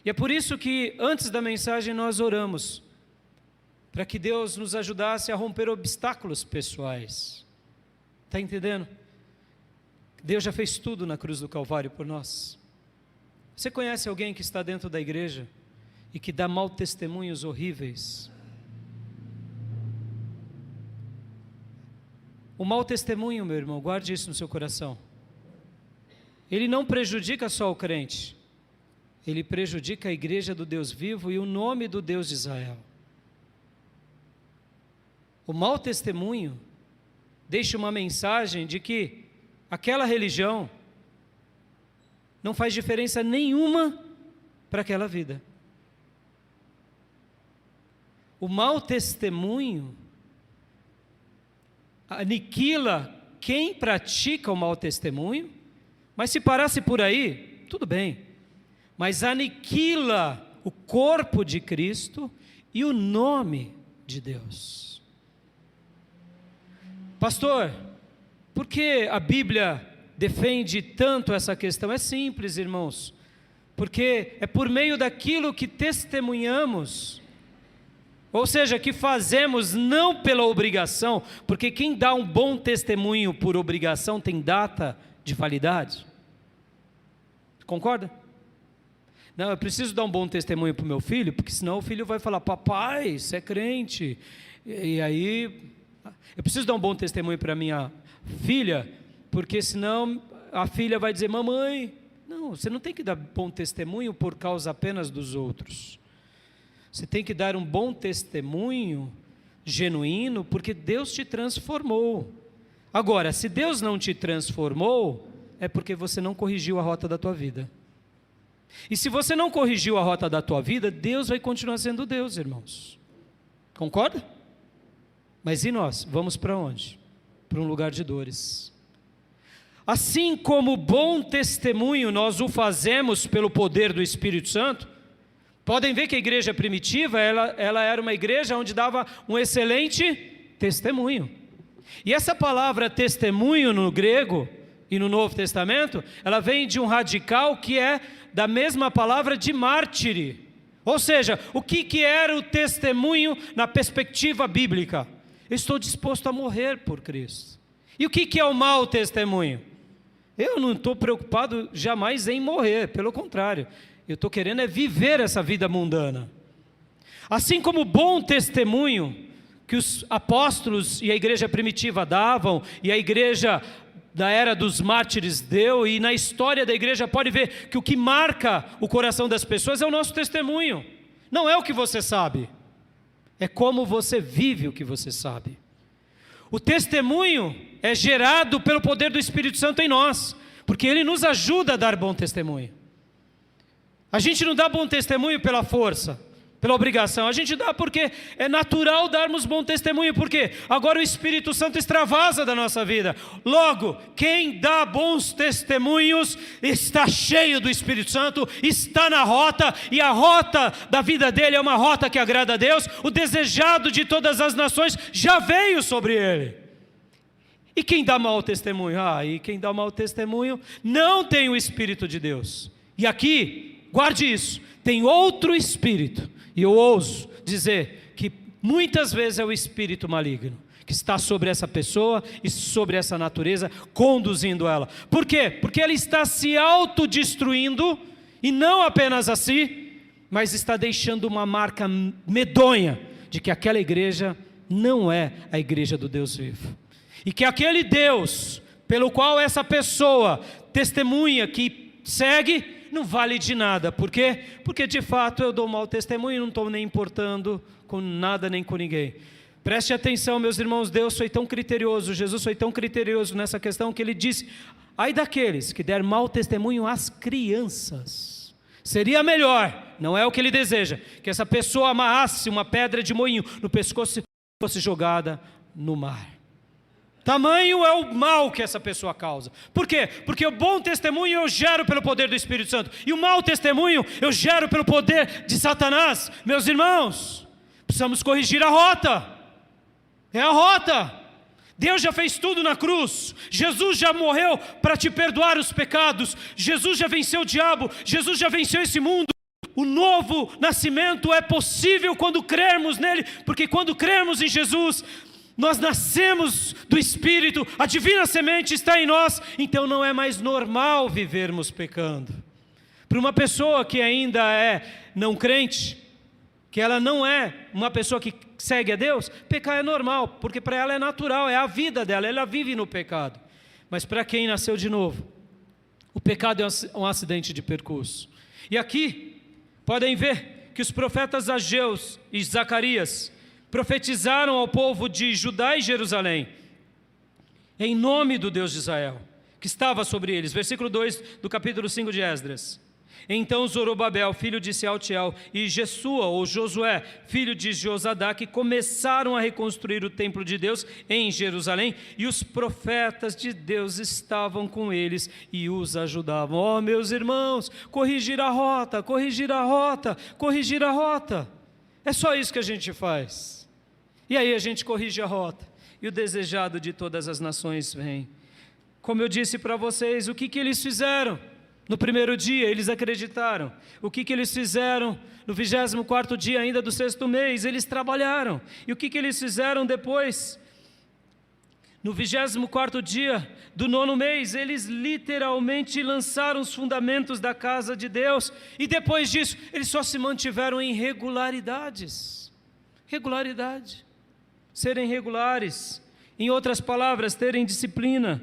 E é por isso que antes da mensagem nós oramos, para que Deus nos ajudasse a romper obstáculos pessoais. Está entendendo? Deus já fez tudo na cruz do Calvário por nós. Você conhece alguém que está dentro da igreja e que dá mau testemunhos horríveis? O mau testemunho, meu irmão, guarde isso no seu coração. Ele não prejudica só o crente, ele prejudica a igreja do Deus vivo e o nome do Deus de Israel. O mau testemunho deixa uma mensagem de que aquela religião não faz diferença nenhuma para aquela vida. O mau testemunho aniquila quem pratica o mau testemunho, mas se parasse por aí, tudo bem, mas aniquila o corpo de Cristo e o nome de Deus. Pastor, por que a Bíblia defende tanto essa questão? É simples, irmãos, porque é por meio daquilo que testemunhamos, ou seja, que fazemos não pela obrigação, porque quem dá um bom testemunho por obrigação tem data de validade. Concorda? Não, eu preciso dar um bom testemunho para o meu filho, porque senão o filho vai falar: papai, você é crente, e aí eu preciso dar um bom testemunho para minha filha, porque senão a filha vai dizer: mamãe. Não, você não tem que dar bom testemunho por causa apenas dos outros. Você tem que dar um bom testemunho genuíno, porque Deus te transformou. Agora, se Deus não te transformou, é porque você não corrigiu a rota da tua vida. E se você não corrigiu a rota da tua vida, Deus vai continuar sendo Deus, irmãos. Concorda? Mas e nós? Vamos para onde? Para um lugar de dores. Assim como bom testemunho nós o fazemos pelo poder do Espírito Santo, podem ver que a igreja primitiva, ela era uma igreja onde dava um excelente testemunho. E essa palavra testemunho no grego e no Novo Testamento, ela vem de um radical que é da mesma palavra de mártire. Ou seja, o que era o testemunho na perspectiva bíblica? Eu estou disposto a morrer por Cristo. E o que é o mau testemunho? Eu não estou preocupado jamais em morrer, pelo contrário, eu estou querendo é viver essa vida mundana. Assim como o bom testemunho que os apóstolos e a igreja primitiva davam, e a igreja da era dos mártires deu, e na história da igreja pode ver que o que marca o coração das pessoas é o nosso testemunho. Não é o que você sabe, é como você vive o que você sabe. O testemunho é gerado pelo poder do Espírito Santo em nós, porque ele nos ajuda a dar bom testemunho. A gente não dá bom testemunho pela força, pela obrigação, a gente dá porque é natural darmos bom testemunho, porque agora o Espírito Santo extravasa da nossa vida. Logo, quem dá bons testemunhos está cheio do Espírito Santo, está na rota, e a rota da vida dele é uma rota que agrada a Deus. O desejado de todas as nações já veio sobre ele. E quem dá mau testemunho? E quem dá mau testemunho não tem o Espírito de Deus. E aqui, guarde isso, tem outro espírito. E eu ouso dizer que muitas vezes é o espírito maligno que está sobre essa pessoa e sobre essa natureza, conduzindo ela. Por quê? Porque ela está se autodestruindo, e não apenas a si, mas está deixando uma marca medonha de que aquela igreja não é a igreja do Deus vivo. E que aquele Deus pelo qual essa pessoa testemunha, que segue, não vale de nada. Por quê? Porque de fato eu dou mau testemunho e não estou nem importando com nada nem com ninguém. Preste atenção, meus irmãos, Deus foi tão criterioso, Jesus foi tão criterioso nessa questão que ele disse: ai daqueles que der mau testemunho às crianças. Seria melhor, não é o que ele deseja, que essa pessoa amarrasse uma pedra de moinho no pescoço e fosse jogada no mar. Tamanho é o mal que essa pessoa causa. Por quê? Porque o bom testemunho eu gero pelo poder do Espírito Santo, e o mau testemunho eu gero pelo poder de Satanás. Meus irmãos, precisamos corrigir a rota. É a rota. Deus já fez tudo na cruz. Jesus já morreu para te perdoar os pecados. Jesus já venceu o diabo. Jesus já venceu esse mundo. O novo nascimento é possível quando crermos nele, porque quando crermos em Jesus, nós nascemos do Espírito, a divina semente está em nós, então não é mais normal vivermos pecando. Para uma pessoa que ainda é não crente, que ela não é uma pessoa que segue a Deus, pecar é normal, porque para ela é natural, é a vida dela, ela vive no pecado. Mas para quem nasceu de novo, o pecado é um acidente de percurso. E aqui, podem ver que os profetas Ageu e Zacarias profetizaram ao povo de Judá e Jerusalém, em nome do Deus de Israel, que estava sobre eles. Versículo 2 do capítulo 5 de Esdras. Então Zorobabel, filho de Sealtiel, e Jesua, ou Josué, filho de Josadaque, começaram a reconstruir o templo de Deus em Jerusalém, e os profetas de Deus estavam com eles e os ajudavam. Oh, meus irmãos, corrigir a rota, corrigir a rota, corrigir a rota. É só isso que a gente faz. E aí a gente corrige a rota, e o desejado de todas as nações vem. Como eu disse para vocês, o que eles fizeram? No primeiro dia eles acreditaram. O que eles fizeram no 24º dia ainda do 6º mês? Eles trabalharam. E o que eles fizeram depois? No 24º dia do 9º mês, eles literalmente lançaram os fundamentos da casa de Deus. E depois disso, eles só se mantiveram em regularidades. Regularidade. Serem regulares. Em outras palavras, terem disciplina.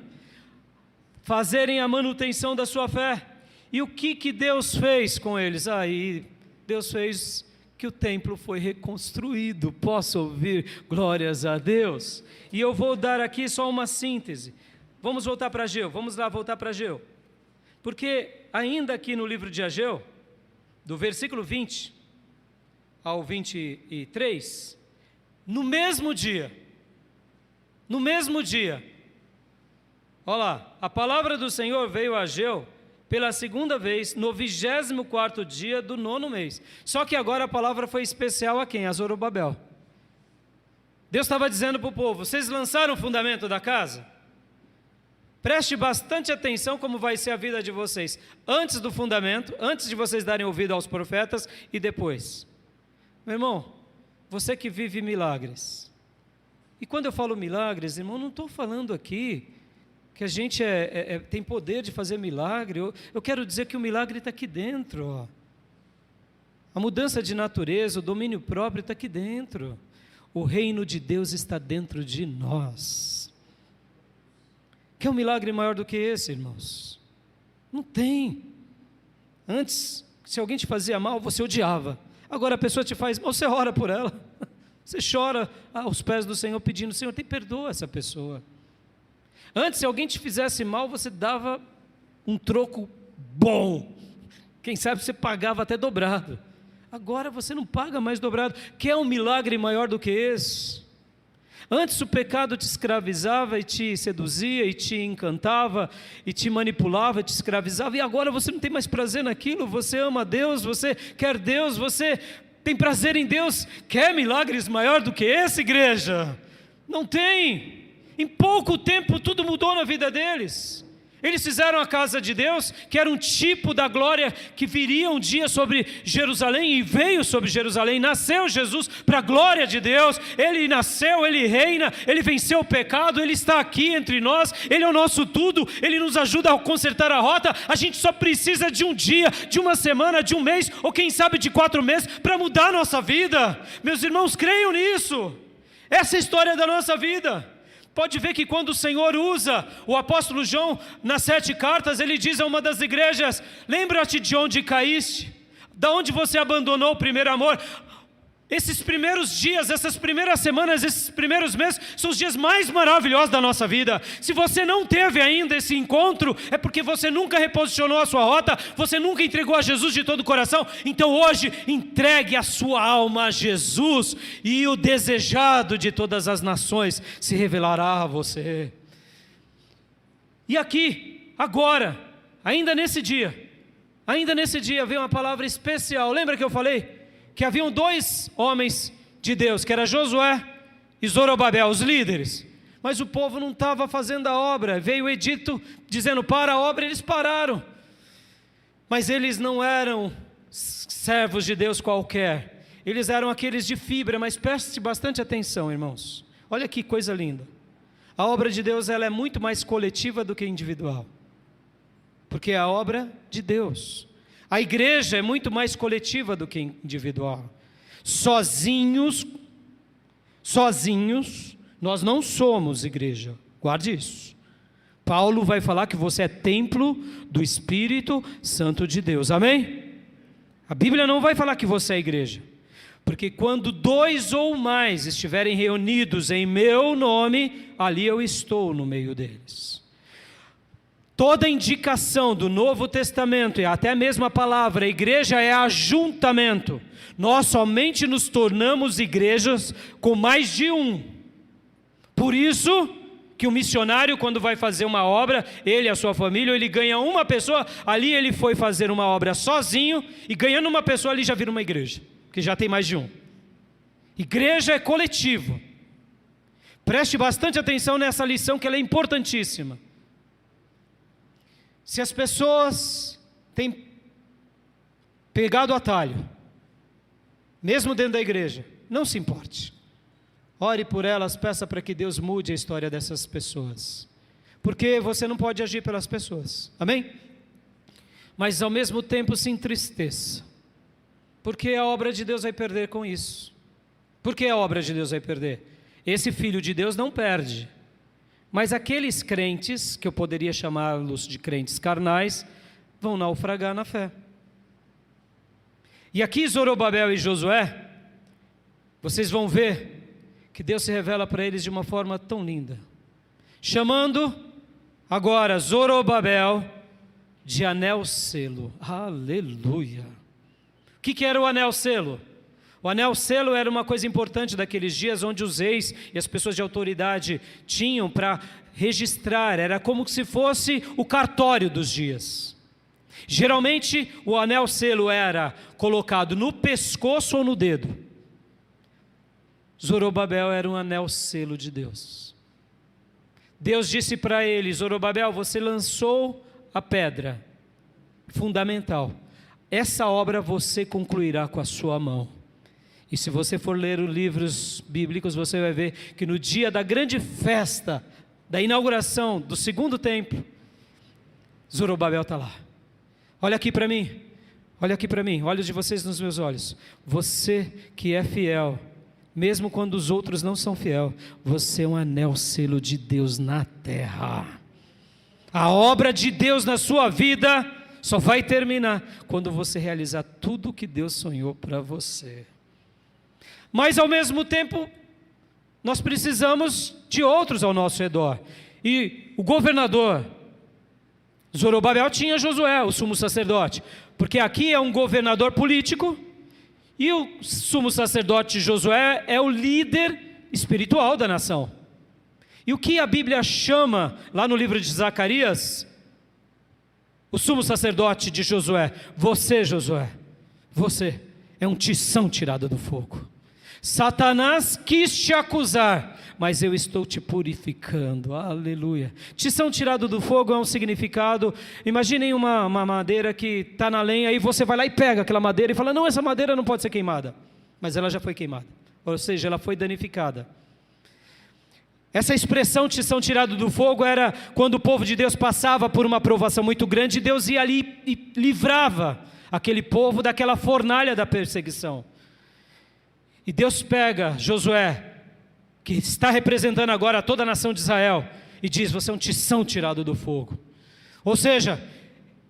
Fazerem a manutenção da sua fé. E o que Deus fez com eles? Aí Deus fez que o templo foi reconstruído. Posso ouvir glórias a Deus? E eu vou dar aqui só uma síntese. Vamos voltar para Ageu, vamos lá voltar para Ageu. Porque ainda aqui no livro de Ageu, do versículo 20 ao 23, no mesmo dia, olha lá, a palavra do Senhor veio a Ageu pela segunda vez, no 24º dia do 9º mês. Só que agora a palavra foi especial a quem? A Zorobabel. Deus estava dizendo para o povo: vocês lançaram o fundamento da casa? Preste bastante atenção como vai ser a vida de vocês, antes do fundamento, antes de vocês darem ouvido aos profetas e depois. Meu irmão, você que vive milagres, e quando eu falo milagres, irmão, não estou falando aqui que a gente tem poder de fazer milagre. Eu quero dizer que o milagre está aqui dentro, ó. A mudança de natureza, o domínio próprio está aqui dentro. O reino de Deus está dentro de nós. Quer um milagre maior do que esse, irmãos? Não tem. Antes, se alguém te fazia mal, você odiava. Agora a pessoa te faz mal, você ora por ela. Você chora aos pés do Senhor pedindo: Senhor, perdoa essa pessoa. Antes, se alguém te fizesse mal, você dava um troco bom. Quem sabe você pagava até dobrado. Agora você não paga mais dobrado. Quer um milagre maior do que esse? Antes o pecado te escravizava e te seduzia e te encantava e te manipulava, te escravizava, e agora você não tem mais prazer naquilo. Você ama Deus, você quer Deus, você tem prazer em Deus. Quer milagres maior do que esse, igreja? Não tem. Em pouco tempo tudo mudou na vida deles. Eles fizeram a casa de Deus, que era um tipo da glória que viria um dia sobre Jerusalém, e veio sobre Jerusalém. Nasceu Jesus para a glória de Deus. Ele nasceu, Ele reina, Ele venceu o pecado, Ele está aqui entre nós, Ele é o nosso tudo, Ele nos ajuda a consertar a rota. A gente só precisa de um dia, de uma semana, de um mês, ou quem sabe de 4 meses, para mudar a nossa vida. Meus irmãos, creiam nisso. Essa é a história da nossa vida. Pode ver que quando o Senhor usa o apóstolo João nas 7 cartas, ele diz a uma das igrejas: lembra-te de onde caíste, da onde você abandonou o primeiro amor. Esses primeiros dias, essas primeiras semanas, esses primeiros meses são os dias mais maravilhosos da nossa vida. Se você não teve ainda esse encontro, é porque você nunca reposicionou a sua rota, você nunca entregou a Jesus de todo o coração. Então hoje, entregue a sua alma a Jesus, e o desejado de todas as nações se revelará a você. E aqui, agora, ainda nesse dia veio uma palavra especial. Lembra que eu falei que haviam 2 homens de Deus, que era Josué e Zorobabel, os líderes, mas o povo não estava fazendo a obra. Veio o edito dizendo: para a obra. Eles pararam, mas eles não eram servos de Deus qualquer, eles eram aqueles de fibra. Mas preste bastante atenção, irmãos, olha que coisa linda. A obra de Deus, ela é muito mais coletiva do que individual, porque é a obra de Deus. A igreja é muito mais coletiva do que individual. Sozinhos, nós não somos igreja. Guarde isso. Paulo vai falar que você é templo do Espírito Santo de Deus. Amém? A Bíblia não vai falar que você é igreja. Porque quando 2 ou mais estiverem reunidos em meu nome, ali eu estou no meio deles. Toda indicação do Novo Testamento, e até mesmo a palavra igreja, é ajuntamento. Nós somente nos tornamos igrejas com mais de um. Por isso que o missionário, quando vai fazer uma obra, ele e a sua família, ele ganha uma pessoa. Ali ele foi fazer uma obra sozinho, e ganhando uma pessoa ali já vira uma igreja, porque já tem mais de um. Igreja é coletivo. Preste bastante atenção nessa lição, que ela é importantíssima. Se as pessoas têm pegado atalho, mesmo dentro da igreja, não se importe. Ore por elas, peça para que Deus mude a história dessas pessoas. Porque você não pode agir pelas pessoas. Amém? Mas ao mesmo tempo se entristeça. Porque a obra de Deus vai perder com isso. Por que a obra de Deus vai perder? Esse filho de Deus não perde. Mas aqueles crentes, que eu poderia chamá-los de crentes carnais, vão naufragar na fé. E aqui Zorobabel e Josué, vocês vão ver que Deus se revela para eles de uma forma tão linda, chamando agora Zorobabel de anel selo. Aleluia! O que era o anel-selo? O anel-selo era uma coisa importante daqueles dias, onde os reis e as pessoas de autoridade tinham para registrar, era como se fosse o cartório dos dias. Geralmente o anel-selo era colocado no pescoço ou no dedo. Zorobabel era um anel-selo de Deus. Deus disse para ele: Zorobabel, você lançou a pedra fundamental, essa obra você concluirá com a sua mão. E se você for ler os livros bíblicos, você vai ver que no dia da grande festa, da inauguração do segundo templo, Zorobabel está lá. Olha aqui para mim, olha aqui para mim, olhos de vocês nos meus olhos. Você que é fiel, mesmo quando os outros não são fiel, você é um anel-selo de Deus na terra. A obra de Deus na sua vida só vai terminar quando você realizar tudo o que Deus sonhou para você. Mas ao mesmo tempo, nós precisamos de outros ao nosso redor. E o governador Zorobabel tinha Josué, o sumo sacerdote, porque aqui é um governador político, e o sumo sacerdote Josué é o líder espiritual da nação. E o que a Bíblia chama, lá no livro de Zacarias, o sumo sacerdote de Josué: você, Josué, você é um tição tirado do fogo. Satanás quis te acusar, mas eu estou te purificando. Aleluia. Tição tirado do fogo é um significado. Imaginem uma madeira que está na lenha, e você vai lá e pega aquela madeira e fala: não, essa madeira não pode ser queimada. Mas ela já foi queimada, ou seja, ela foi danificada. Essa expressão tição tirado do fogo era quando o povo de Deus passava por uma provação muito grande, Deus ia ali e livrava aquele povo daquela fornalha da perseguição. E Deus pega Josué, que está representando agora toda a nação de Israel, e diz: você é um tição tirado do fogo. Ou seja,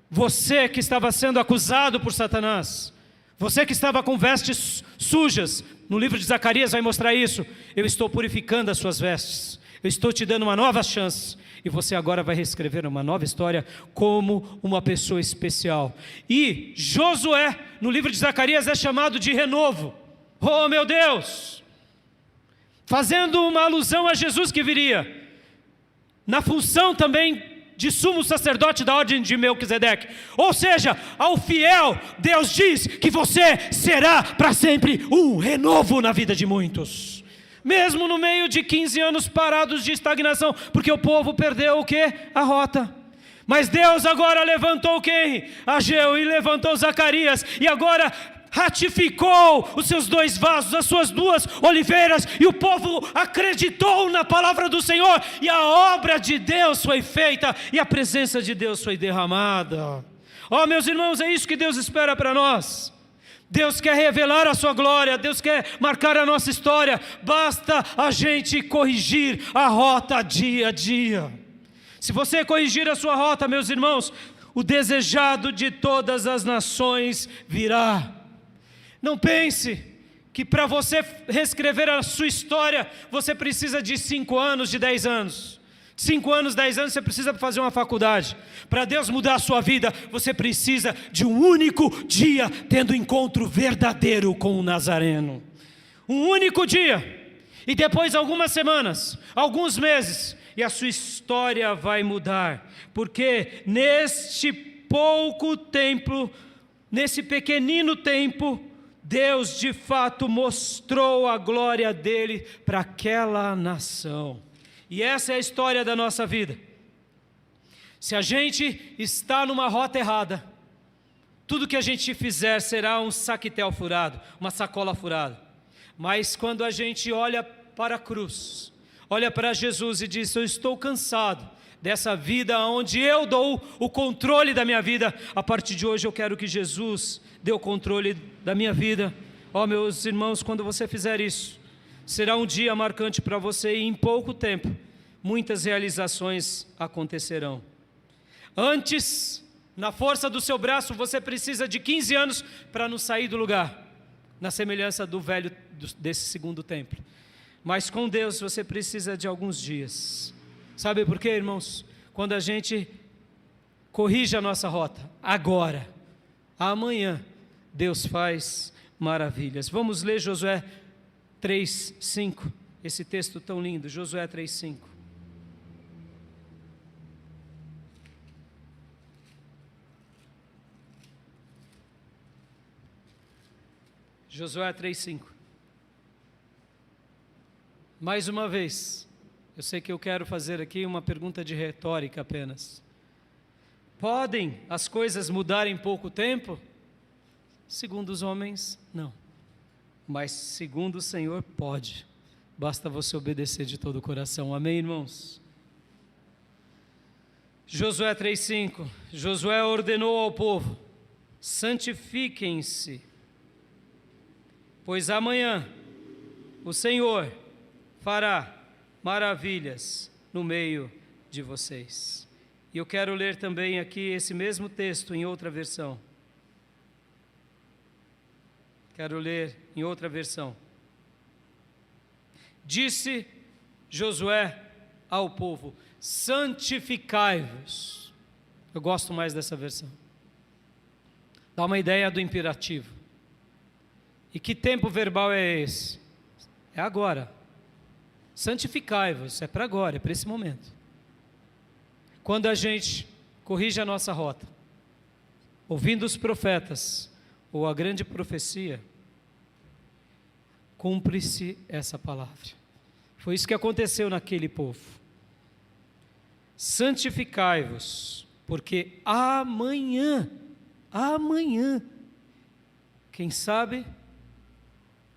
você que estava sendo acusado por Satanás, você que estava com vestes sujas, no livro de Zacarias vai mostrar isso: eu estou purificando as suas vestes, eu estou te dando uma nova chance, e você agora vai reescrever uma nova história como uma pessoa especial. E Josué, no livro de Zacarias, é chamado de renovo. Oh meu Deus! Fazendo uma alusão a Jesus que viria, na função também de sumo sacerdote da ordem de Melquisedeque. Ou seja, ao fiel, Deus diz que você será para sempre um renovo na vida de muitos. Mesmo no meio de 15 anos parados de estagnação, porque o povo perdeu o quê? A rota. Mas Deus agora levantou quem? Ageu, e levantou Zacarias, e agora ratificou os seus 2 vasos, as suas 2 oliveiras, e o povo acreditou na palavra do Senhor, e a obra de Deus foi feita, e a presença de Deus foi derramada. Oh meus irmãos, é isso que Deus espera para nós. Deus quer revelar a sua glória, Deus quer marcar a nossa história, basta a gente corrigir a rota dia a dia. Se você corrigir a sua rota, meus irmãos, o desejado de todas as nações virá. Não pense que para você reescrever a sua história, você precisa de 5 anos, de 10 anos. 5 anos, 10 anos, você precisa fazer uma faculdade. Para Deus mudar a sua vida, você precisa de um único dia, tendo encontro verdadeiro com o Nazareno. Um único dia. E depois algumas semanas, alguns meses, e a sua história vai mudar. Porque neste pouco tempo, nesse pequenino tempo, Deus de fato mostrou a glória dele para aquela nação. E essa é a história da nossa vida. Se a gente está numa rota errada, tudo que a gente fizer será um saquetel furado, uma sacola furada. Mas quando a gente olha para a cruz, olha para Jesus e diz: eu estou cansado dessa vida onde eu dou o controle da minha vida, a partir de hoje eu quero que Jesus dê o controle da minha vida. Ó meus irmãos, quando você fizer isso, será um dia marcante para você, e em pouco tempo, muitas realizações acontecerão. Antes, na força do seu braço, você precisa de 15 anos para não sair do lugar, na semelhança do velho, desse segundo templo. Mas com Deus você precisa de alguns dias. Sabe por quê, irmãos? Quando a gente corrige a nossa rota, agora, amanhã, Deus faz maravilhas. Vamos ler Josué 3:5, esse texto tão lindo, Josué 3:5. Josué 3:5. Mais uma vez, eu sei que eu quero fazer aqui uma pergunta de retórica apenas. Podem as coisas mudar em pouco tempo? Segundo os homens, não. Mas segundo o Senhor, pode. Basta você obedecer de todo o coração. Amém, irmãos? Josué 3:5. Josué ordenou ao povo: santifiquem-se, pois amanhã o Senhor fará maravilhas no meio de vocês. E eu quero ler também aqui esse mesmo texto em outra versão. Quero ler em outra versão. Disse Josué ao povo: santificai-vos. Eu gosto mais dessa versão. Dá uma ideia do imperativo. E que tempo verbal é esse? É agora. Santificai-vos, é para agora, é para esse momento. Quando a gente corrige a nossa rota, ouvindo os profetas, ou a grande profecia, cumpre-se essa palavra. Foi isso que aconteceu naquele povo. Santificai-vos, porque amanhã, quem sabe,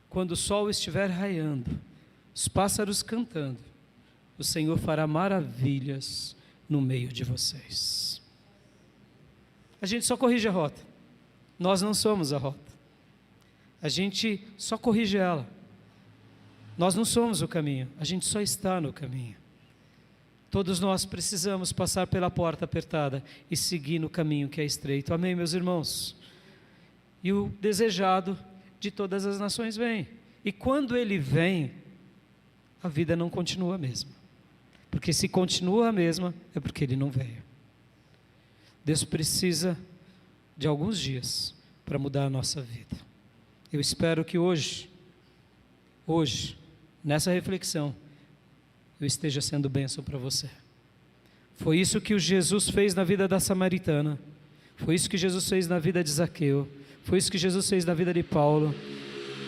quando o sol estiver raiando, os pássaros cantando, o Senhor fará maravilhas no meio de vocês. A gente só corrige a rota. Nós não somos a rota. A gente só corrige ela. Nós não somos o caminho, a gente só está no caminho. Todos nós precisamos passar pela porta apertada e seguir no caminho que é estreito. Amém, meus irmãos? E o desejado de todas as nações vem. E quando ele vem, a vida não continua a mesma. Porque se continua a mesma, é porque ele não veio. Deus precisa de alguns dias para mudar a nossa vida. Eu espero que hoje, nessa reflexão, eu esteja sendo bênção para você. Foi isso que o Jesus fez na vida da samaritana. Foi isso que Jesus fez na vida de Zaqueu. Foi isso que Jesus fez na vida de Paulo.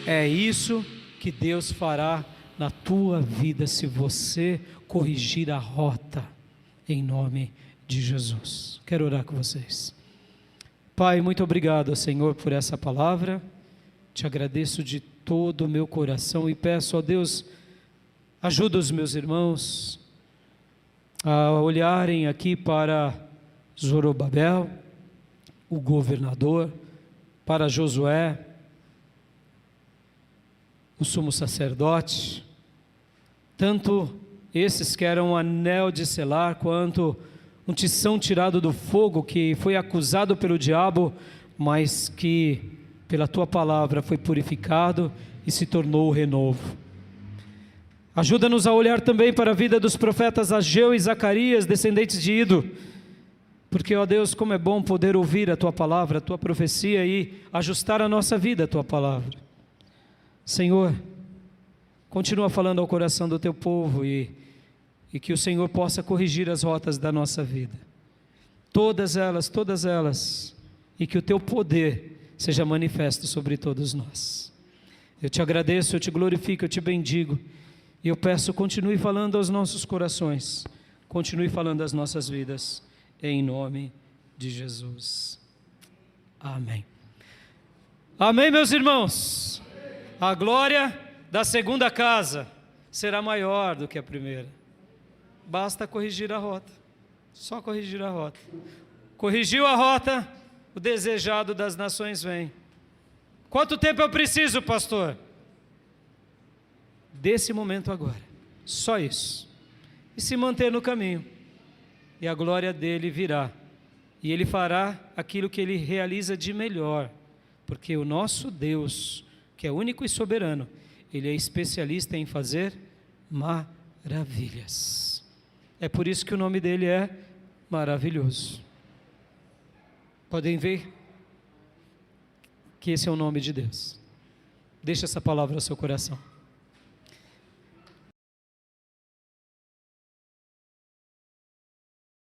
É isso que Deus fará na tua vida se você corrigir a rota em nome de Jesus. Quero orar com vocês. Pai, muito obrigado, Senhor, por essa palavra. Te agradeço de todo o meu coração e peço, ó Deus, ajuda os meus irmãos a olharem aqui para Zorobabel, o governador, para Josué, o sumo sacerdote, tanto esses que eram um anel de selar, quanto um tição tirado do fogo, que foi acusado pelo diabo, mas que pela tua palavra foi purificado e se tornou o renovo. Ajuda-nos a olhar também para a vida dos profetas Ageu e Zacarias, descendentes de Ido, porque, ó Deus, como é bom poder ouvir a tua palavra, a tua profecia e ajustar a nossa vida à tua palavra. Senhor, continua falando ao coração do teu povo e que o Senhor possa corrigir as rotas da nossa vida, todas elas, e que o teu poder seja manifesto sobre todos nós. Eu te agradeço, eu te glorifico, eu te bendigo, e eu peço, continue falando aos nossos corações, continue falando às nossas vidas, em nome de Jesus. Amém. Amém, meus irmãos. A glória da segunda casa será maior do que a primeira. Basta corrigir a rota, só corrigir a rota. Corrigiu a rota, o desejado das nações vem. Quanto tempo eu preciso, pastor? Desse momento agora, só isso. E se manter no caminho, e a glória dele virá, e ele fará aquilo que ele realiza de melhor, porque o nosso Deus, que é único e soberano, ele é especialista em fazer maravilhas. É por isso que o nome dele é maravilhoso. Podem ver que esse é o nome de Deus. Deixa essa palavra no seu coração.